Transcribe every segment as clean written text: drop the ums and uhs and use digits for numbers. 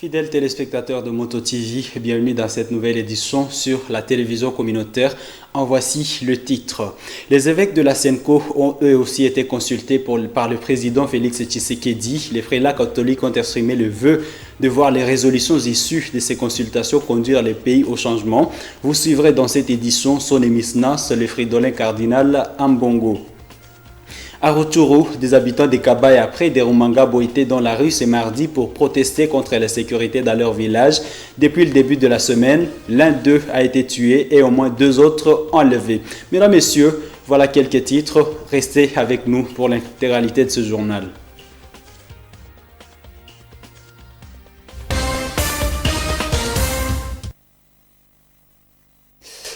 Fidèles téléspectateurs de Moto TV, bienvenue dans cette nouvelle édition sur la télévision communautaire. En voici le titre. Les évêques de la SENCO ont eux aussi été consultés par le président Félix Tshisekedi. Les prélats catholiques ont exprimé le vœu de voir les résolutions issues de ces consultations conduire les pays au changement. Vous suivrez dans cette édition son émisnas, le fridolin cardinal Ambongo. À Rutshuru, des habitants de Kabaya près de Rumangabo étaient dans la rue ce mardi pour protester contre la sécurité dans leur village. Depuis le début de la semaine, l'un d'eux a été tué et au moins 2 autres enlevés. Mesdames, Messieurs, voilà quelques titres. Restez avec nous pour l'intégralité de ce journal.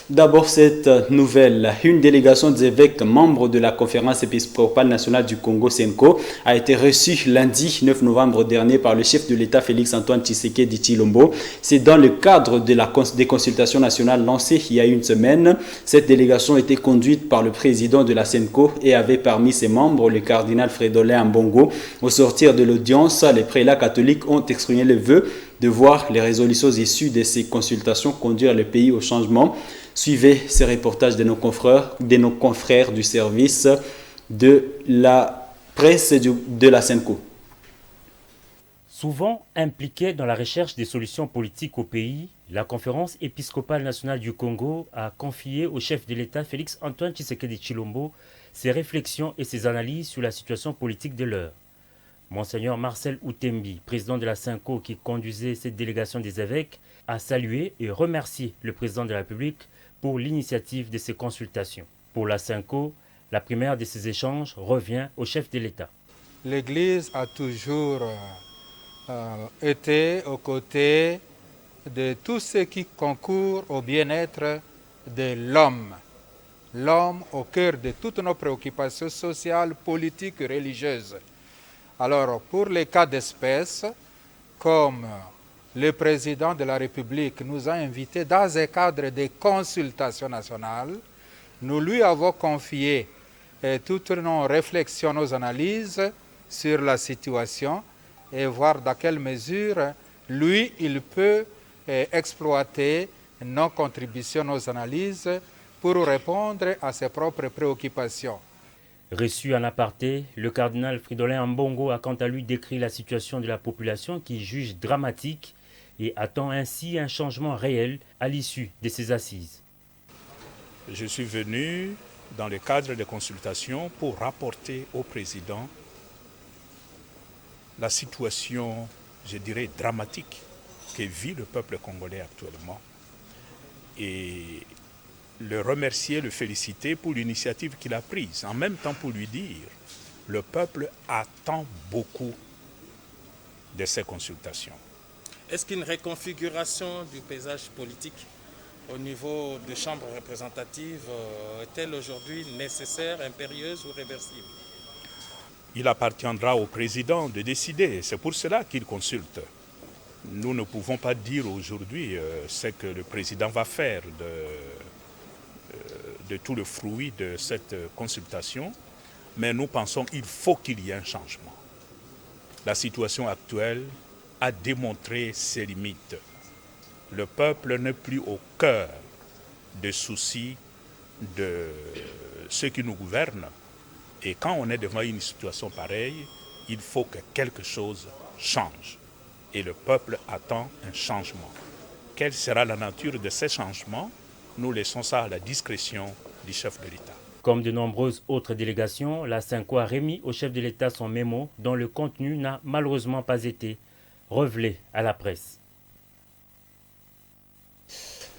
D'abord, cette nouvelle. Une délégation des évêques membres de la Conférence épiscopale nationale du Congo, SENCO, a été reçue lundi 9 novembre dernier par le chef de l'État Félix-Antoine Tshisekedi Tshilombo. C'est dans le cadre des consultations nationales lancées il y a une semaine. Cette délégation a été conduite par le président de la SENCO et avait parmi ses membres le cardinal Fridolin Ambongo. Au sortir de l'audience, les prélats catholiques ont exprimé le vœu de voir les résolutions issues de ces consultations conduire le pays au changement. Suivez ces reportages de nos confrères du service de la presse de la SENCO. Souvent impliquée dans la recherche des solutions politiques au pays, la Conférence épiscopale nationale du Congo a confié au chef de l'État Félix-Antoine Tshisekedi Tshilombo ses réflexions et ses analyses sur la situation politique de l'heure. Monseigneur Marcel Outembi, président de la SENCO qui conduisait cette délégation des évêques, a salué et remercié le président de la République pour l'initiative de ces consultations. Pour la SENCO, la première de ces échanges revient au chef de l'État. L'Église a toujours été aux côtés de tout ce qui concourt au bien-être de l'homme. L'homme au cœur de toutes nos préoccupations sociales, politiques et religieuses. Alors, pour les cas d'espèce, comme le président de la République nous a invités dans un cadre de consultation nationale, nous lui avons confié toutes nos réflexions, nos analyses sur la situation et voir dans quelle mesure, lui, il peut exploiter nos contributions, nos analyses pour répondre à ses propres préoccupations. Reçu en aparté, le cardinal Fridolin Ambongo a quant à lui décrit la situation de la population qui juge dramatique et attend ainsi un changement réel à l'issue de ces assises. Je suis venu dans le cadre des consultations pour rapporter au président la situation, je dirais, dramatique que vit le peuple congolais actuellement et le remercier, le féliciter pour l'initiative qu'il a prise. En même temps pour lui dire, le peuple attend beaucoup de ces consultations. Est-ce qu'une reconfiguration du paysage politique au niveau des chambres représentatives est-elle aujourd'hui nécessaire, impérieuse ou réversible? Il appartiendra au président de décider. C'est pour cela qu'il consulte. Nous ne pouvons pas dire aujourd'hui ce que le président va faire de tout le fruit de cette consultation, mais nous pensons qu'il faut qu'il y ait un changement. La situation actuelle a démontré ses limites. Le peuple n'est plus au cœur des soucis de ceux qui nous gouvernent. Et quand on est devant une situation pareille, il faut que quelque chose change. Et le peuple attend un changement. Quelle sera la nature de ces changements? Nous laissons ça à la discrétion du chef de l'État. Comme de nombreuses autres délégations, la SENCO a remis au chef de l'État son mémo dont le contenu n'a malheureusement pas été révélé à la presse.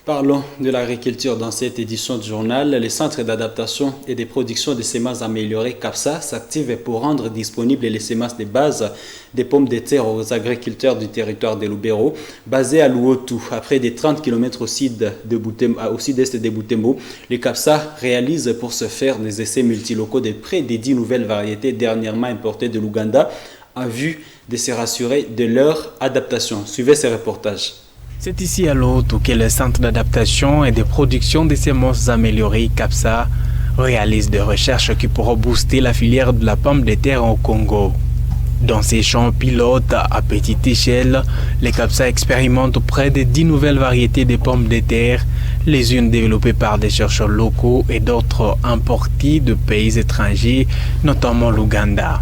Parlons de l'agriculture dans cette édition du journal. Les centres d'adaptation et de production de semences améliorées CAPSA s'activent pour rendre disponibles les semences de base des pommes de terre aux agriculteurs du territoire de Lubero, basés à Luotu, à près de 30 km au sud-est de Butembo. Les CAPSA réalisent pour ce faire des essais multilocaux de près de 10 nouvelles variétés dernièrement importées de l'Ouganda, en vue de se rassurer de leur adaptation. Suivez ces reportages. C'est ici à Luotu que le Centre d'adaptation et de production des semences améliorées CAPSA réalise des recherches qui pourront booster la filière de la pomme de terre au Congo. Dans ces champs pilotes à petite échelle, les CAPSA expérimentent près de 10 nouvelles variétés de pommes de terre, les unes développées par des chercheurs locaux et d'autres importées de pays étrangers, notamment l'Ouganda.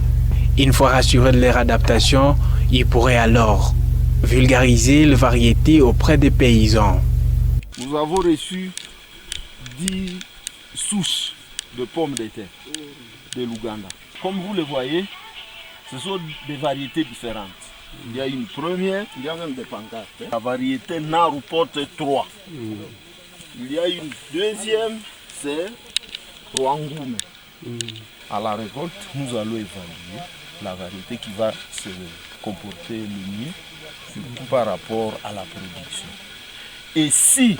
Une fois rassurés de leur adaptation, ils pourraient alors vulgariser les variétés auprès des paysans. Nous avons reçu 10 souches de pommes de terre de l'Ouganda. Comme vous le voyez, ce sont des variétés différentes. Il y a une première, il y a même des pancartes. La variété Naru porte 3. Il y a une deuxième, c'est Rwangume. À la récolte, nous allons évaluer la variété qui va se comporter le mieux, surtout par rapport à la production. Et si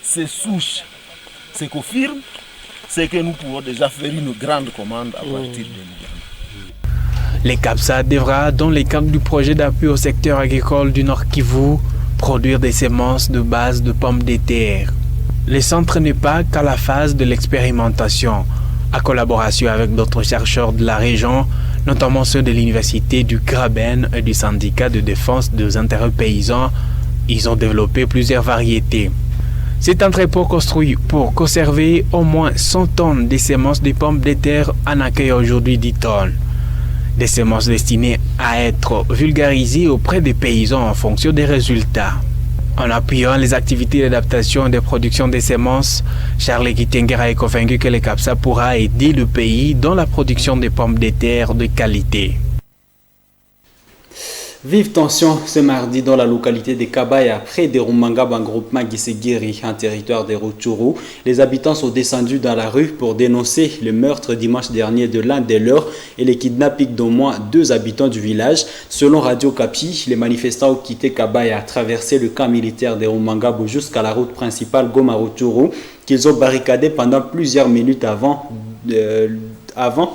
ces souches se confirment, c'est que nous pouvons déjà faire une grande commande à partir de l'Ouganda. Les CAPSA devra, dans le cadre du projet d'appui au secteur agricole du Nord Kivu, produire des semences de base de pommes de terre. Le centre n'est pas qu'à la phase de l'expérimentation. En collaboration avec d'autres chercheurs de la région, notamment ceux de l'université du Graben et du syndicat de défense des intérêts paysans, ils ont développé plusieurs variétés. C'est un entrepôt construit pour conserver au moins 100 tonnes de semences de pommes de terre en accueille aujourd'hui 10 tonnes. Des semences destinées à être vulgarisées auprès des paysans en fonction des résultats. En appuyant les activités d'adaptation et de production des semences, Charles Kitengera est convaincu que le CAPSA pourra aider le pays dans la production de pommes de terre de qualité. Vive tension ce mardi dans la localité de Kabaya, près de Rumangabo, en groupement Gisegiri, en territoire de Rutshuru. Les habitants sont descendus dans la rue pour dénoncer le meurtre dimanche dernier de l'un des leurs et le kidnapping d'au moins 2 habitants du village. Selon Radio Kapi, les manifestants ont quitté Kabaya, traversé le camp militaire de Rumangabo jusqu'à la route principale Goma-Rutshuru, qu'ils ont barricadé pendant plusieurs minutes avant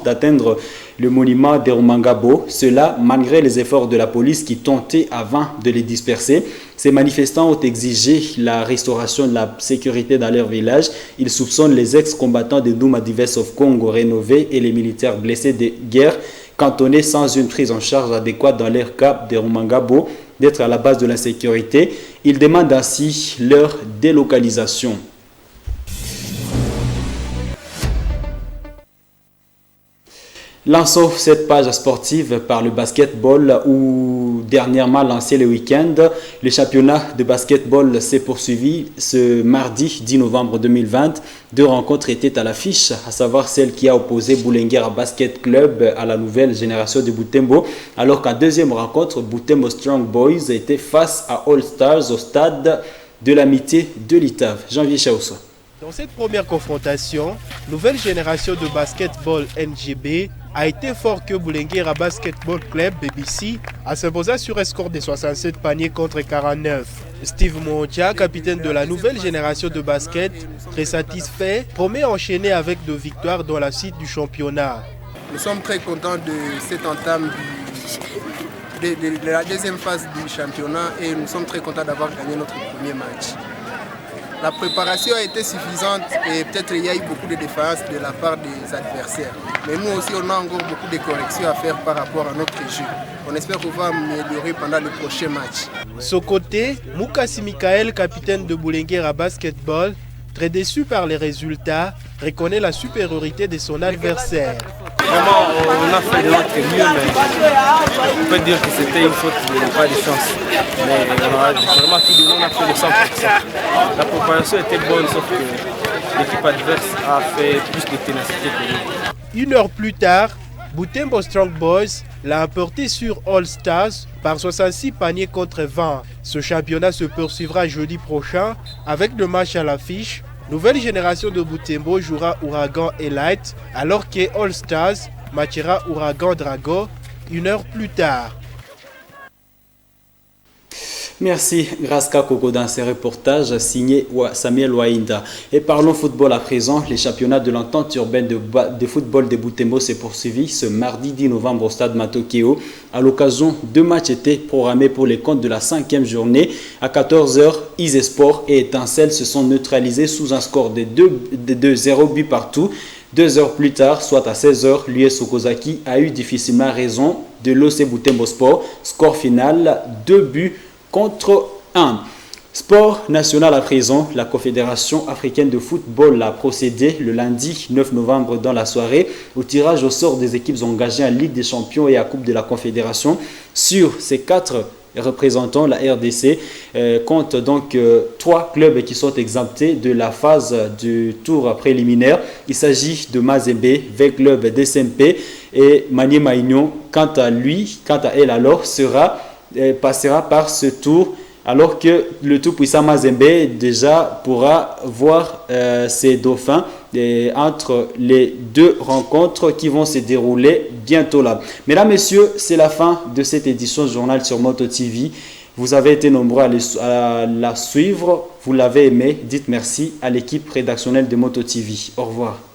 d'atteindre le monument de Rumangabo, cela malgré les efforts de la police qui tentaient avant de les disperser. Ces manifestants ont exigé la restauration de la sécurité dans leur village. Ils soupçonnent les ex-combattants de Duma Divers of Congo rénovés et les militaires blessés de guerre cantonnés sans une prise en charge adéquate dans leur cas de Rumangabo d'être à la base de l'insécurité. Ils demandent ainsi leur délocalisation. Lançons cette page sportive par le basketball où dernièrement lancé le week-end, le championnat de basketball s'est poursuivi ce mardi 10 novembre 2020. 2 rencontres étaient à l'affiche, à savoir celle qui a opposé Boulenguera Basket Club à la nouvelle génération de Butembo, alors qu'en deuxième rencontre, Butembo Strong Boys était face à All Stars au stade de l'amitié de l'Itave. Janvier Chaoussa. Dans cette première confrontation, nouvelle génération de basketball NGB a été fort que Boulenguera Basketball Club BBC a s'imposé sur un score de 67 paniers contre 49. Steve Montia, capitaine de la nouvelle génération de basket, très satisfait, promet enchaîner avec 2 victoires dans la suite du championnat. Nous sommes très contents de cette entame de la deuxième phase du championnat et nous sommes très contents d'avoir gagné notre premier match. La préparation a été suffisante et peut-être il y a eu beaucoup de défaillances de la part des adversaires. Mais nous aussi, on a encore beaucoup de corrections à faire par rapport à notre jeu. On espère pouvoir améliorer pendant le prochain match. De son côté, Mukasi Mikael, capitaine de Boulenguera Basketball, très déçu par les résultats, reconnaît la supériorité de son adversaire. Vraiment, on a fait de notre mieux, mais on peut dire que c'était une faute, il n'y a pas de chance. Mais on a vraiment tout donné, on a fait le 100%. La préparation était bonne, sauf que l'équipe adverse a fait plus de ténacité que nous. 1 heure plus tard, Butembo Strong Boys l'a emporté sur All Stars par 66 paniers contre 20. Ce championnat se poursuivra jeudi prochain avec 2 matchs à l'affiche. Nouvelle génération de Butembo jouera Ouragan Elite alors que All Stars matchera Ouragan Drago 1 heure plus tard. Merci Graska Koko dans ces reportages signés Samuel Wainda. Et parlons football à présent. Les championnats de l'entente urbaine de football de Butembo s'est poursuivi ce mardi 10 novembre au stade Matokeo. À l'occasion, 2 matchs étaient programmés pour les comptes de la 5e journée. À 14h, Isesport et Étincelle se sont neutralisés sous un score de 2-0 buts partout. 2 heures plus tard, soit à 16h, l'US Okozaki a eu difficilement raison de l'OC Butembo Sport. Score final 2 buts contre 1. Sport national à présent, la Confédération africaine de football a procédé le lundi 9 novembre dans la soirée au tirage au sort des équipes engagées en Ligue des Champions et à Coupe de la Confédération. Sur ces 4 représentants, la RDC compte donc 3 clubs qui sont exemptés de la phase du tour préliminaire. Il s'agit de Mazembe, V-Club DSMP et Maniema Union. Quant à elle alors, passera par ce tour, alors que le tout-puissant Mazembe déjà pourra voir ses dauphins entre les 2 rencontres qui vont se dérouler bientôt là. Mesdames, Messieurs, c'est la fin de cette édition du journal sur Moto TV. Vous avez été nombreux à la suivre, vous l'avez aimé. Dites merci à l'équipe rédactionnelle de Moto TV. Au revoir.